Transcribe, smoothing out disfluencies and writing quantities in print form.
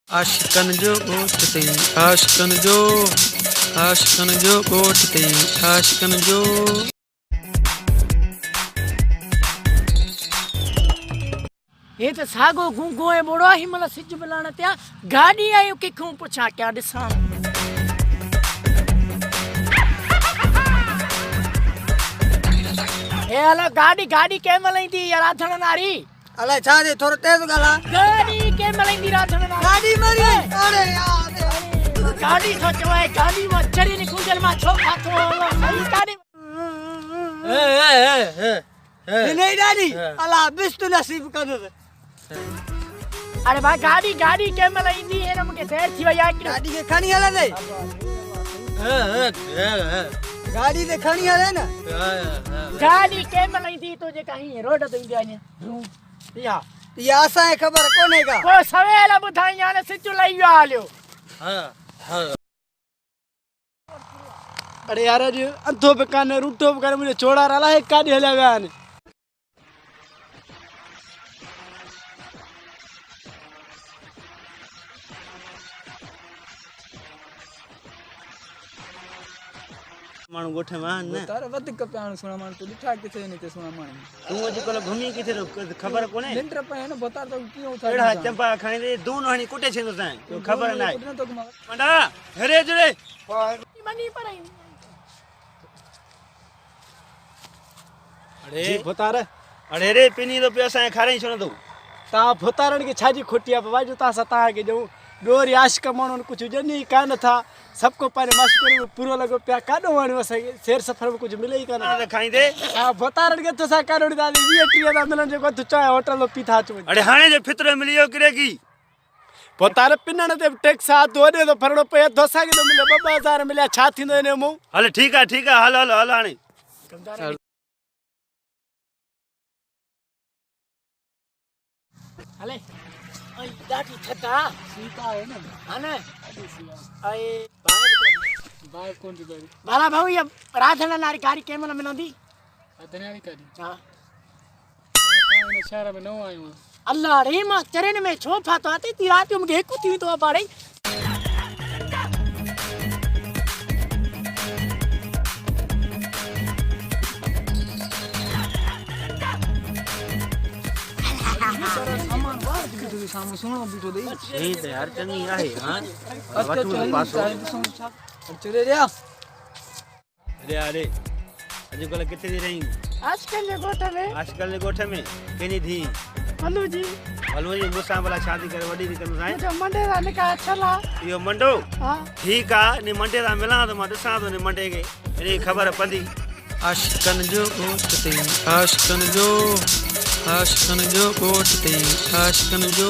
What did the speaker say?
आशिकन जो गोश्त ते आशिकन जो गोश्त ते आशिकन जो ये तो सागो गूंगो है बोड़ा ही मला सिज मिलाना त्या गाड़ी आयो के क्यों पूछा क्या दिसा ए हला गाड़ी के मलैंदी यार आथण नारी अले छा दे थोरो तेज गला गाड़ी के मलैंदी राथण नारी गाड़ी मरी अरे यार गाड़ी तो चवे गाड़ी में चरी नि कुंजल मा छो खातो सही गाड़ी नहीं दादी अला बिस्त नसीब कर दे अरे भाई गाड़ी के मलैंदी है नम के देर थी या गाड़ी के खणी हले दे गाड़ी दे खणी हले ना गाड़ी के मलैंदी तो जे कहीं रोड तो इंडिया ने या असा खबर कोने का को सवेला बुधाइया ने सिचु लई आलियो अरे यार अरे अंधो बेकान रूटो बेकान मुझे छोड़ा रला है गाड़ी हले गाने माण्हू ॻोठ में आहिनि न तार वधीक प्याण सुणा माण्हू तू ॾिठा किथे नहीं ते सुणा माण्हू तूं अॼुकल्ह घुमी किथे ख़बर कोन्हे निंद्र पे न बता तो क्यों था अहिड़ा चंपा खणी दे दून हणी कुटे छंदो सां तो ख़बर न आहे मंडा हेरे जुड़े मनी पर अरे भुतार अरे रे पिनी तो पियो असां खाराई छणंदो ता भुतारण के छाजी खोटिया बाजू ता सता के जो डोरी आशिक माण्हुनि कुछ जनी कान था सबको पाने मशकूर में पूरो लगो पिया काडो वणो असां शेर सफर में कुछ मिले ही कान त खाईंदे हां भुतारण के तो सा कारोड़ी दादी 20 दा मिलन जो तू चाहे होटल में पीथा च अरे हाणे जो फितरो मिलियो किरेगी भुतार पिनण ते टैक्स आ तो दे तो फरड़ो पे दोसा के तो मिले 2000 मिले छा थिंदो ने मु हल ठीक है हल हाणे हले ओए दाटी छता सीता है ना आने अए बाहर कौन दी बारी बाला भाऊ ये राधना नारी गाड़ी के मन मिलंदी राधना नारी गाड़ी हां मैं शहर में न आयो अल्लाह रे मां चरण में छो फातो आती ती रात में एक कुती तो बाड़े सामने सुनो बीटो दे यही तो यार चंगी आहे हां अच्छा पासो चले रे अरे अॼुकल्ह किथे थी रही आजकल जे ॻोठ में केनी थी हलो जी मूंसां भला शादी करे वॾी थी कंदुसि मुझे मंडे दा निकाह चला इहो मंडो हां ठीक आहे ने मंडे दा मिलां तो मां ॾिसां थो ने मंडे खे इनजी ख़बर पवंदी आशिकन जो गोश्त ते आशिकन जो गोश्त ते आशिकन जो